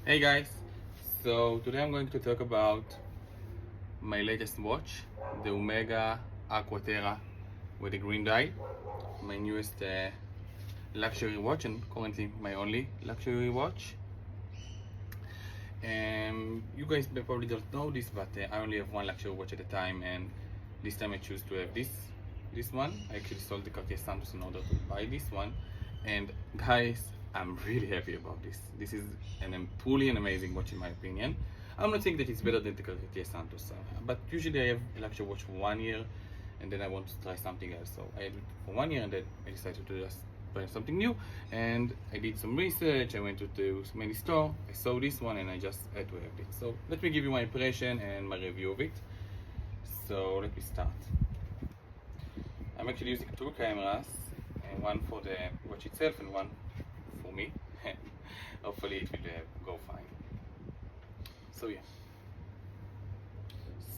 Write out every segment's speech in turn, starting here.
Hey guys, so today I'm going to talk about my latest watch, the Omega Aqua Terra with a green dial, my newest luxury watch and currently my only luxury watch. You guys probably don't know this, but I only have one luxury watch at a time, and this time I choose to have this one. I actually sold the Cartier Santos in order to buy this one, and guys, I'm really happy about this. This is truly an amazing watch in my opinion. I'm not saying that it's better than the Cartier Santos, but usually I have a luxury watch for 1 year, and then I want to try something else. So I had it for 1 year, and then I decided to just try something new. And I did some research. I went to many stores. I saw this one, and I just had to have it. So let me give you my impression and my review of it. So let me start. I'm actually using two cameras, and one for the watch itself and one for me. Hopefully it will go fine. So yeah.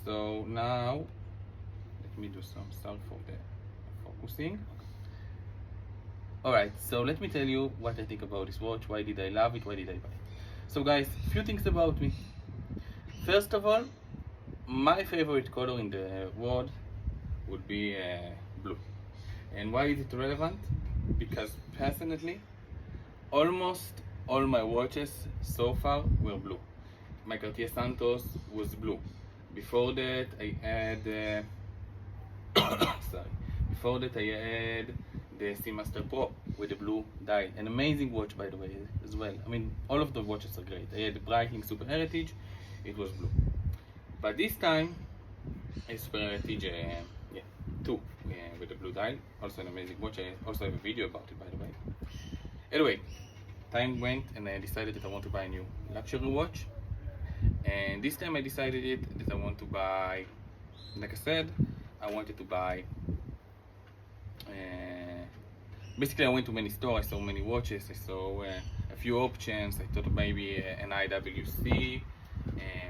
So now let me do some stuff for the focusing. Alright, so let me tell you what I think about this watch. Why did I love it? Why did I buy it? So guys, few things about me. First of all, my favorite color in the world would be blue. And why is it relevant? Because personally, almost all my watches so far were blue. My Cartier Santos was blue. Before that, I had Before that, I had the Seamaster Pro with the blue dial. An amazing watch, by the way, as well. I mean, all of the watches are great. I had the Breitling Super Heritage. It was blue. But this time, a Super Heritage 2 with the blue dial. Also an amazing watch. I also have a video about it, by the way. Anyway, time went and I decided that I want to buy a new luxury watch. And this time I decided that I want to buy, like I said, I wanted to buy, basically I went to many stores, I saw many watches, I saw a few options. I thought maybe an IWC,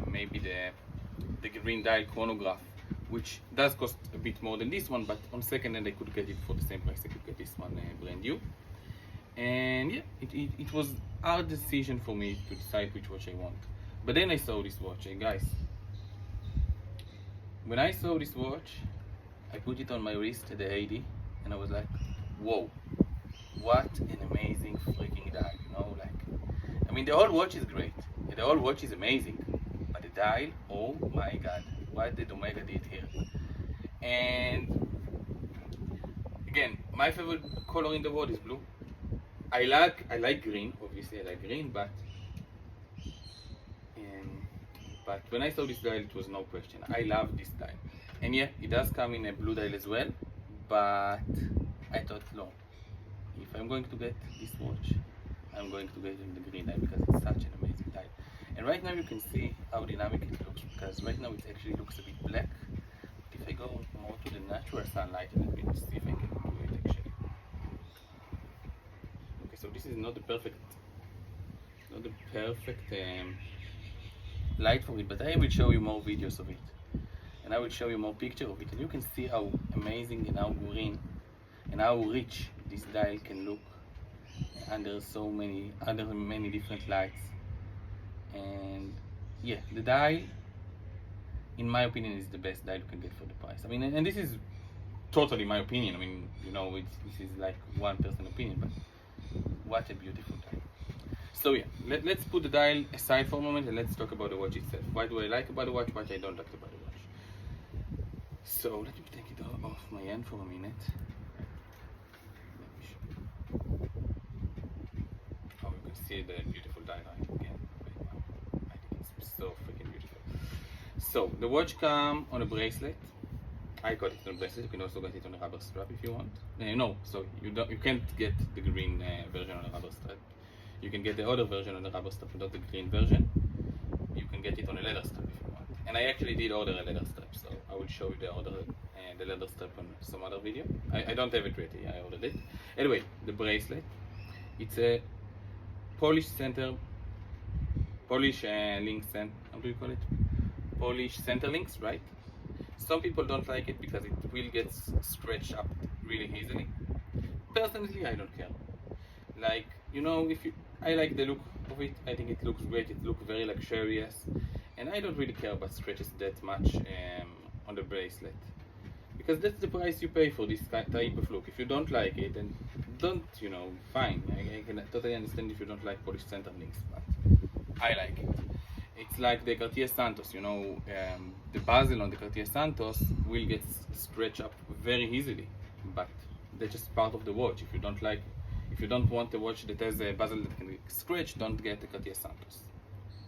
maybe the green dial chronograph, which does cost a bit more than this one, but on second hand I could get it for the same price I could get this one brand new. And yeah, it was a hard decision for me to decide which watch I want. But then I saw this watch, and guys, when I saw this watch, I put it on my wrist at the 80, and I was like, whoa, what an amazing freaking dial, you know, like, I mean, the whole watch is great, the whole watch is amazing, but the dial, oh my god, what did Omega did here? And again, my favorite color in the world is blue. I like green, obviously I like green, but when I saw this dial, it was no question. I love this dial. And yeah, it does come in a blue dial as well, but I thought, no, if I'm going to get this watch, I'm going to get it in the green dial because it's such an amazing dial. And right now you can see how dynamic it looks, because right now it actually looks a bit black. But if I go more to the natural sunlight, let me see if I can do it actually. Okay, so this is not the perfect light for it, but I will show you more videos of it, and I will show you more pictures of it, and you can see how amazing and how green and how rich this dial can look under many different lights. And yeah, the dial, in my opinion, is the best dial you can get for the price. I mean, and this is totally my opinion. I mean, you know, this is like one person's opinion, but what a beautiful dial. So yeah, let's put the dial aside for a moment and let's talk about the watch itself. What do I like about the watch, what I don't like about the watch. So let me take it off my hand for a minute. Oh, you can see the beautiful dial again. I think it's so freaking beautiful. So the watch comes on a bracelet. I got it on a bracelet. You can also get it on a rubber strap if you want. No, so you can't get the green version on a rubber strap. You can get the other version on the rubber strap, not the green version. You can get it on a leather strap if you want. And I actually did order a leather strap, so I will show you the leather strap on some other video. I don't have it ready, I ordered it. Anyway, the bracelet. It's a Polish link center, how do you call it? Polish center links, right? Some people don't like it because it will get stretched up really easily. Personally, I don't care. Like, you know, I like the look of it. I think it looks great. It looks very luxurious, and I don't really care about scratches that much on the bracelet, because that's the price you pay for this type of look. If you don't like it, then don't, fine. I can totally understand if you don't like polished center links, but I like it. It's like the Cartier Santos, the bezel on the Cartier Santos will get scratched up very easily, but that's just part of the watch. If you don't want a watch that has a bezel that can be scratched, don't get the Cartier Santos,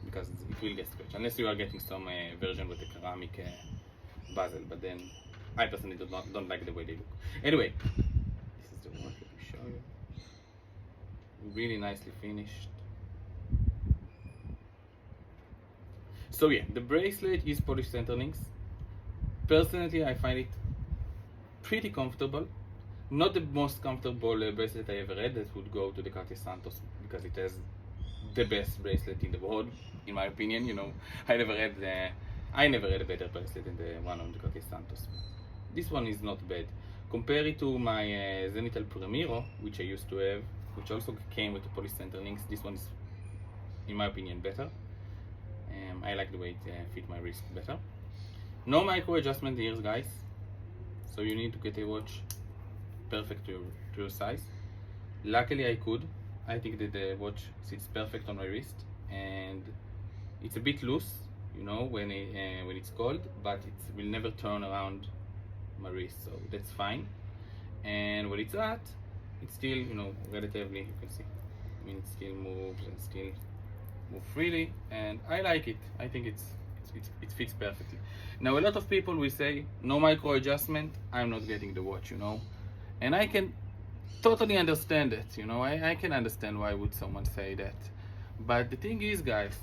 because it will get scratched, unless you are getting some version with the ceramic bezel, but then I personally don't like the way they look. Anyway, this is the watch, let me show you. Really nicely finished. So yeah, the bracelet is polished center links. Personally, I find it pretty comfortable. Not the most comfortable bracelet I ever had. That would go to the Cartier Santos, because it has the best bracelet in the world, in my opinion. I never had a better bracelet than the one on the Cartier Santos. This one is not bad. Compare it to my Zenithal Premiro, which I used to have, which also came with the polished center links. This one is, in my opinion, better. I like the way it fit my wrist better. No micro adjustment ears, guys, so you need to get a watch perfect to your size. Luckily I could. I think that the watch sits perfect on my wrist, and it's a bit loose, when it's cold, but it will never turn around my wrist, so that's fine. And when it's hot, it's still, relatively, you can see, it still moves and still move freely, and I like it. I think it fits perfectly. Now, a lot of people will say, no micro adjustment, I'm not getting the watch, and I can totally understand it. I can understand why would someone say that. But the thing is, guys,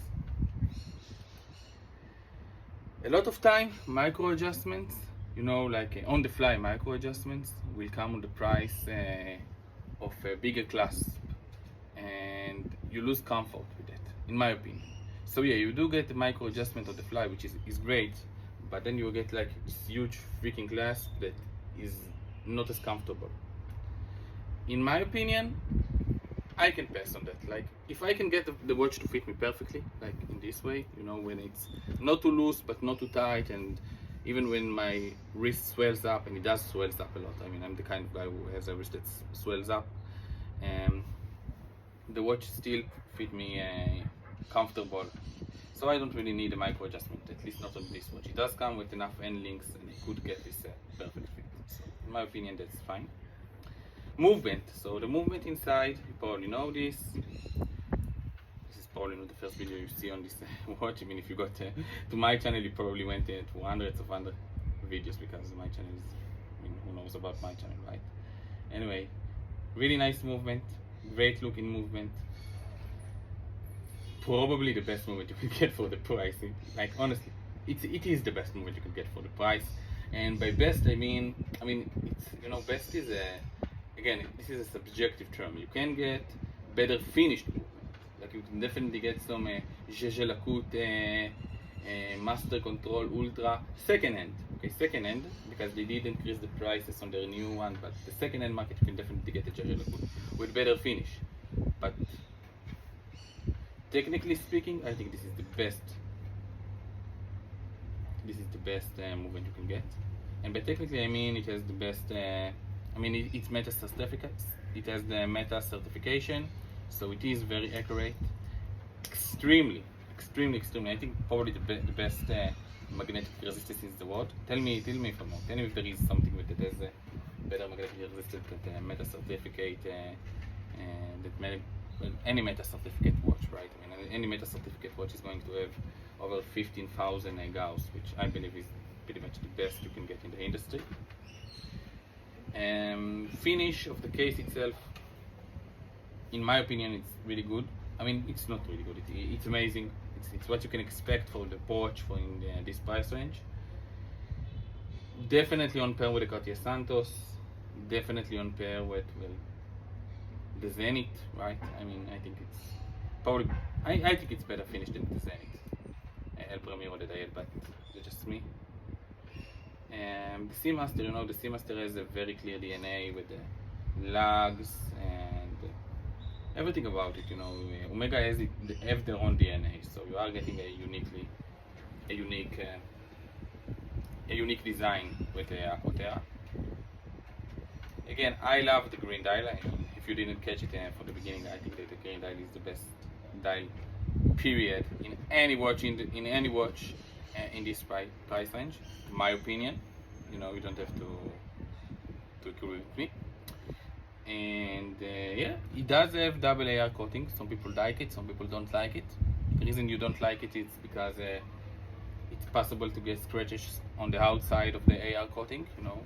a lot of time micro adjustments, like on the fly micro adjustments, will come on the price of a bigger clasp, and you lose comfort with it, in my opinion. So yeah, you do get the micro adjustment on the fly, which is great, but then you get like this huge freaking clasp that is not as comfortable. In my opinion, I can pass on that. Like, if I can get the watch to fit me perfectly, like in this way, when it's not too loose but not too tight, and even when my wrist swells up, and it does swells up a lot. I'm the kind of guy who has a wrist that swells up, and the watch still fit me comfortable. So I don't really need a micro adjustment, at least not on this watch. It does come with enough end links, and I could get this perfect fit. So in my opinion, that's fine. Movement. So the movement inside, you probably know this. This is probably not the first video you see on this watch. If you got to my channel, you probably went to hundreds of other videos, because my channel is, who knows about my channel, right? Anyway, really nice movement, great looking movement. Probably the best movement you can get for the price. Like, honestly, it is the best movement you can get for the price. And by best, I mean it's, best is again, this is a subjective term. You can get better finished movement. Like, you can definitely get some Jaeger LeCoultre Master Control Ultra second hand. Okay, second hand, because they did increase the prices on their new one, but the second hand market, you can definitely get a Jaeger LeCoultre with better finish. But technically speaking, I think this is the best. This is the best movement you can get. And by technically, I mean it has the best. It's Meta certificates. It has the Meta certification, so it is very accurate. Extremely. I think probably the best magnetic resistance in the world. Tell me if I'm wrong. Tell me if there is something with it as a better magnetic resistance than Meta certificate. Any Meta certificate watch, right? Any Meta certificate watch is going to have over 15,000 gauss, which I believe is pretty much the best you can get in the industry. Finish of the case itself, in my opinion, it's really good. It's not really good. It's amazing. It's what you can expect for the watch for in this price range. Definitely on par with the Cartier Santos. Definitely on par with the Zenith, right? I think it's probably, I think it's better finished than the Zenith El Premio that I had, but it's just me. The Seamaster, the Seamaster has a very clear DNA with the lugs and everything about it. You know, Omega has have their own DNA, so you are getting a unique design with the Aqua Terra. Again, I love the green dial. If you didn't catch it from the beginning, I think that the green dial is the best dial, period, in any watch in this price range. In my opinion, you know, you don't have to agree with me. And yeah, it does have double AR coating. Some people like it, some people don't like it. The reason you don't like it is because it's possible to get scratches on the outside of the AR coating, you know,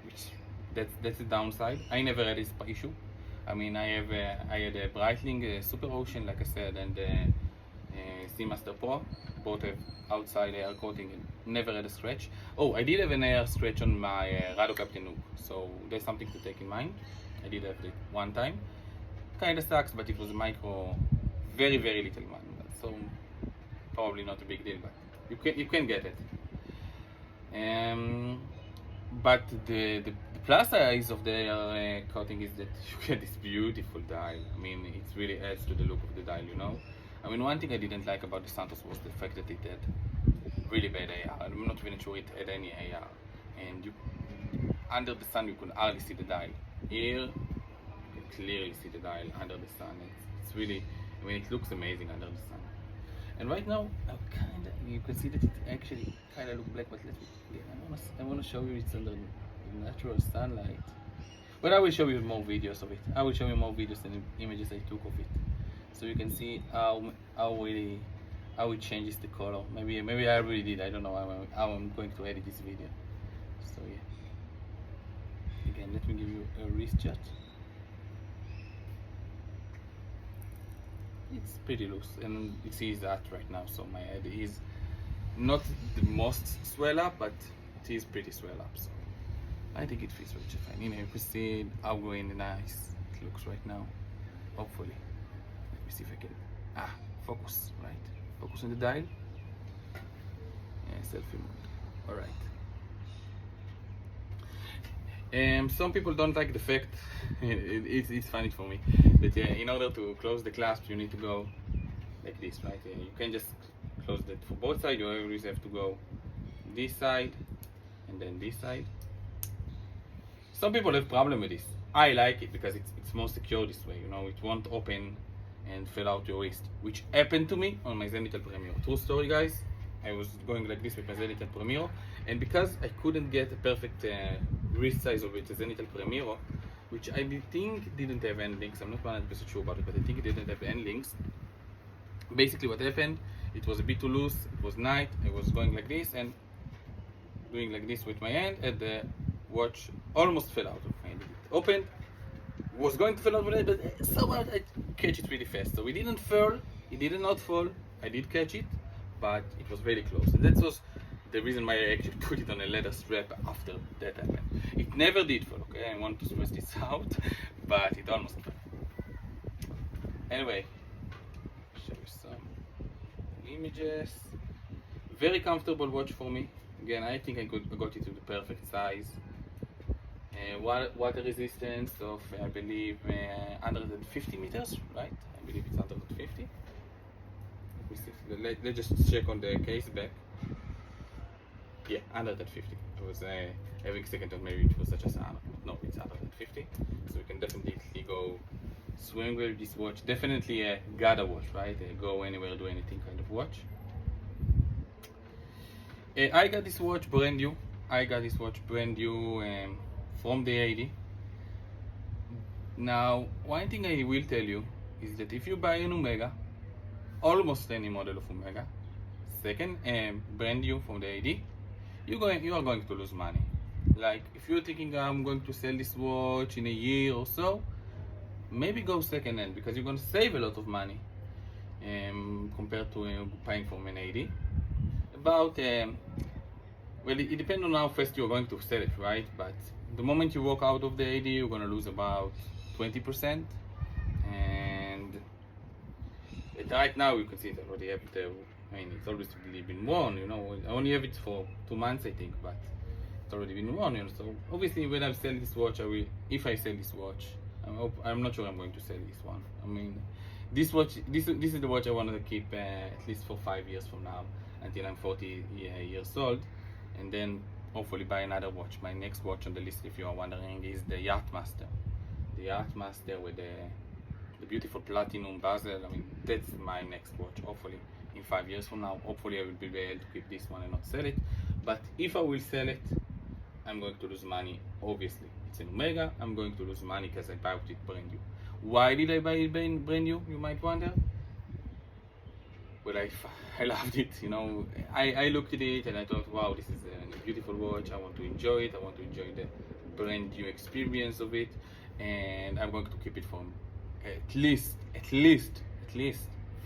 which that's the downside. I never had this issue. I mean, I had a Breitling Super Ocean, like I said, and Seamaster Pro. Both have outside AR coating and never had a scratch. Oh, I did have an AR scratch on my Rado Captain Hook, so there's something to take in mind. I did have it one time. Kind of sucks, but it was a micro, very little one, so probably not a big deal. But you can get it. But the plus size of the coating is that you get this beautiful dial. I mean, it really adds to the look of the dial, you know. I mean, one thing I didn't like about the Santos was the fact that it had really bad AR. I'm not even sure it had any AR. And under the sun, you could hardly see the dial. Here, you can clearly see the dial under the sun. It's really, I mean, it looks amazing under the sun. And right now, you can see that it actually kind of looks black, but I want to show you it's under natural sunlight. But I will show you more videos of it. I will show you more videos and images I took of it, so you can see how it changes the color. Maybe I already did. I don't know how I'm going to edit this video. So yeah. Again, let me give you a wrist shot. It's pretty loose, and it sees that right now. So my head is not the most swell up, but it is pretty swell up. So I think it fits very fine. You know, you can see how green and nice it looks right now. Hopefully, let me see if I can focus. Right, focus on the dial. Yeah, selfie mode. All right. Some people don't like the fact, it's funny for me, that in order to close the clasp you need to go like this, right? You can just close that for both sides. You always have to go this side and then this side. Some people have problem with this. I like it because it's more secure this way, you know, it won't open and fall out your wrist, which happened to me on my Zenithal Premiere. True story, guys. I was going like this with my Zenithal Premiere, and because I couldn't get a perfect wrist size of it, the Zenithal Premiere, which I think didn't have end links, I'm not 100% sure about it, but I think it didn't have end links. Basically what happened, it was a bit too loose, it was night, I was going like this and doing like this with my hand, and the watch almost fell out of my hand. It opened, was going to fall out of my hand, but somehow I catch it really fast. So it didn't fall, it did not fall, I did catch it, but it was very close. And that was the reason why I actually put it on a leather strap after that happened. It never did fall, okay? I want to stress this out, but it almost fell. Anyway, show you some images. Very comfortable watch for me. Again, I think I got it to the perfect size. Water resistance of, I believe, 150 meters, right? I believe it's 150. Let's just check on the case back. Yeah, 150. I was having a second thought maybe it was such as 100. No, it's 150. So we can definitely go swimming with this watch. Definitely a gotta watch, right? Go anywhere, do anything kind of watch. I got this watch brand new. From the AD. Now, one thing I will tell you is that if you buy an Omega, almost any model of Omega, second brand new from the AD, you are going to lose money. Like if you're thinking I'm going to sell this watch in a year or so, maybe go second hand, because you're going to save a lot of money compared to buying from an AD. About well, it depends on how fast you're going to sell it, right? But the moment you walk out of the AD, you're going to lose about 20%. And right now you can see it already have it. I mean, it's always been worn, you know. I only have it for 2 months, I think, but it's already been worn, you know. So obviously, when I sell this watch, if I sell this watch, I'm not sure I'm going to sell this one. I mean, this watch, this is the watch I wanted to keep at least for 5 years from now, until I'm 40 years old, and then hopefully buy another watch. My next watch on the list, if you are wondering, is the Yachtmaster. The Yachtmaster with the beautiful platinum bezel. I mean, that's my next watch. Hopefully, in 5 years from now, hopefully I will be able to keep this one and not sell it. But if I will sell it, I'm going to lose money, obviously. It's an Omega, I'm going to lose money because I bought it brand new. Why did I buy it brand new, you might wonder? Well, I loved it, you know. I looked at it and I thought, wow, this is a beautiful watch. I want to enjoy it. I want to enjoy the brand new experience of it. And I'm going to keep it for at least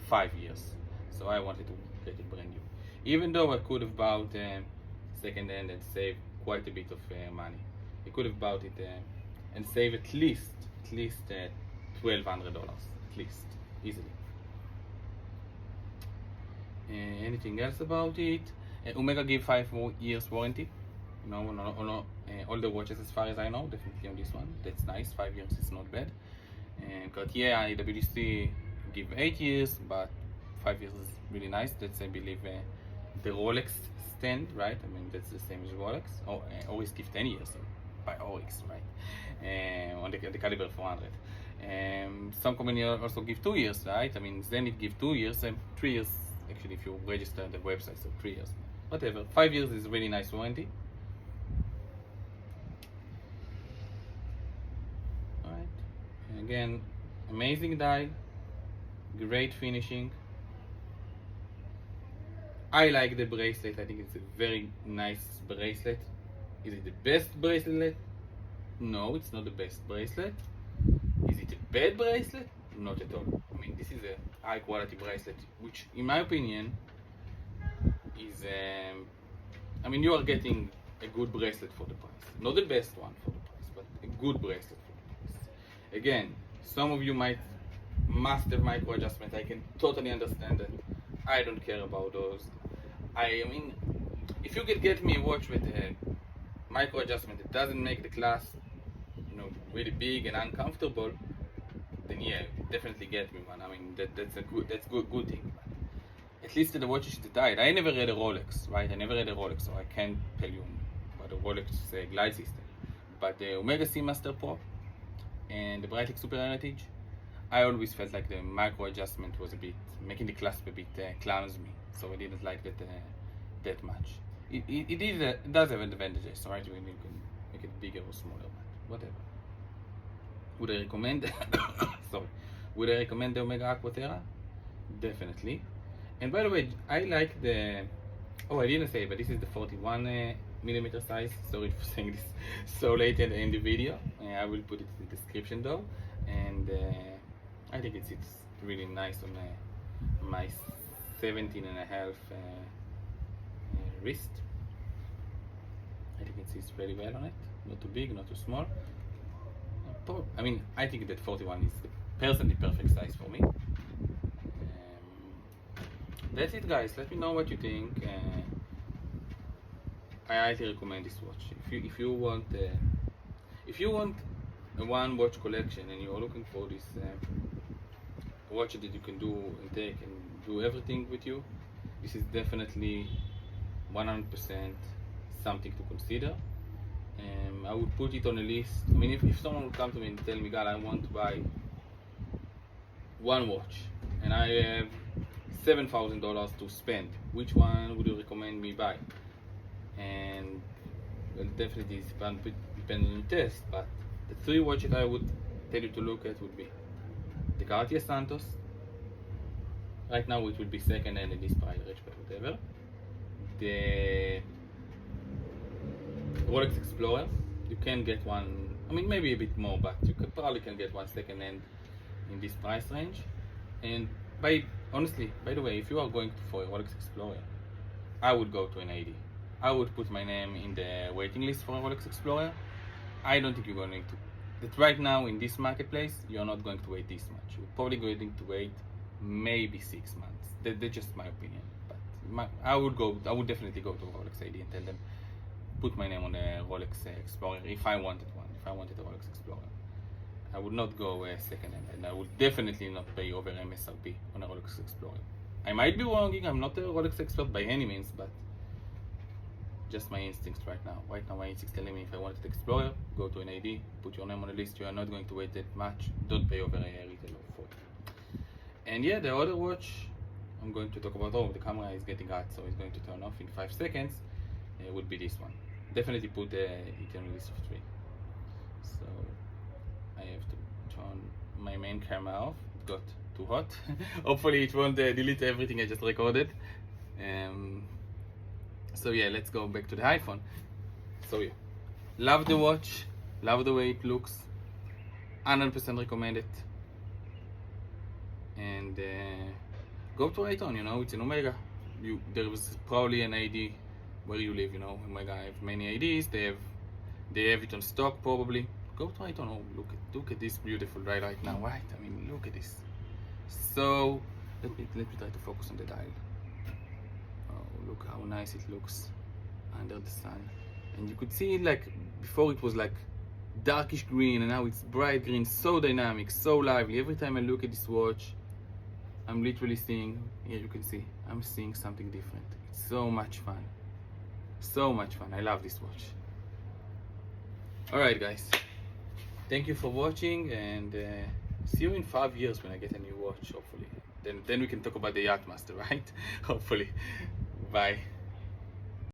5 years. So I wanted to get it brand new. Even though I could have bought second hand and saved quite a bit of money. I could have bought it and save at least $1,200, at least, easily. Anything else about it? Omega give 5 more years warranty. No, all the watches, as far as I know, definitely on this one. That's nice. 5 years is not bad. Cartier and IWC give 8 years, but 5 years is really nice. That's, I believe, the Rolex stand, right? I mean, that's the same as Rolex. Always give 10 years by Oryx, right? On the caliber 400. Some company also give 2 years, right? I mean, Zenith give 2 years and 3 years. Actually, if you register the website, so 3 years. Whatever. 5 years is really nice warranty. Alright. Again, amazing dial, great finishing. I like the bracelet. I think it's a very nice bracelet. Is it the best bracelet? No, it's not the best bracelet. Is it a bad bracelet? Not at all. I mean, this is a high quality bracelet, which in my opinion is, I mean, you are getting a good bracelet for the price. Not the best one for the price, but a good bracelet for the price. Again, some of you might master micro adjustment. I can totally understand that. I don't care about those. I mean, if you could get me a watch with a micro adjustment that doesn't make the class, you know, really big and uncomfortable, then yeah, definitely get me one. I mean, that's good thing. At least the watches that died. I never read a Rolex, right? I never read a Rolex, so I can't tell you about the Rolex glide system. But the Omega Seamaster Pro and the Breitling Super Heritage, I always felt like the micro adjustment was a bit making the clasp a bit clumsy, so I didn't like that much. It does have advantages, right? When you can make it bigger or smaller, but whatever. Would I recommend? Sorry. Would I recommend the Omega Aqua Terra? Definitely. And by the way, I like the. Oh, I didn't say, but this is the 41 millimeter size. Sorry for saying this so late in the video. I will put it in the description though, and I think it sits really nice on my 17 and a half wrist. I think it sits very well on it. Not too big, not too small. I mean, I think that 41 is the personally perfect size for me. That's it, guys. Let me know what you think. I highly recommend this watch. If you want a one watch collection and you're looking for this watch that you can do and take and do everything with you, this is definitely 100% something to consider. I would put it on a list. I mean, if someone would come to me and tell me, God, I want to buy one watch and I have $7,000 to spend, which one would you recommend me buy? And well, definitely it depends on your taste, but the 3 watches I would tell you to look at would be the Cartier Santos. Right now it would be second hand in this price range, but whatever. The Rolex Explorer, you can get one, I mean maybe a bit more, but you probably can get one second hand in this price range. And honestly, by the way, if you are going for a Rolex Explorer, I would go to an 80. I would put my name in the waiting list for a Rolex Explorer. I don't think you're going to, that right now in this marketplace, you're not going to wait this much. You're probably going to wait maybe 6 months. That's just my opinion. But I would definitely go to Rolex 80 and tell them, put my name on the Rolex Explorer if I wanted one, if I wanted a Rolex Explorer. I would not go second hand, and I would definitely not pay over MSRP on a Rolex Explorer. I might be wrong, I'm not a Rolex expert by any means, but just my instincts right now. Right now my instincts telling me if I wanted Explorer, go to an AD, put your name on the list, you are not going to wait that much, don't pay over a retail for it. And yeah, the other watch I'm going to talk about, the camera is getting hot, so it's going to turn off in 5 seconds, would be this one. Definitely put it on the list of 3. So I have to turn my main camera off, it got too hot. Hopefully it won't delete everything I just recorded. So yeah, let's go back to the iPhone. So yeah, love the watch, love the way it looks, 100% recommend it. And go to it on, it's an Omega. There was probably an ID where you live, Omega have many IDs, they have it on stock probably. Go to it on. Oh, look at this beautiful dial right now, right? I mean, look at this. So let me try to focus on the dial. Oh, look how nice it looks under the sun. And you could see, like, before it was like darkish green, and now it's bright green, so dynamic, so lively. Every time I look at this watch, I'm literally seeing, here you can see, I'm seeing something different. It's so much fun. So much fun. I love this watch. Alright guys, thank you for watching, and see you in 5 years when I get a new watch, hopefully. Then we can talk about the Yacht Master, right? Hopefully. Bye.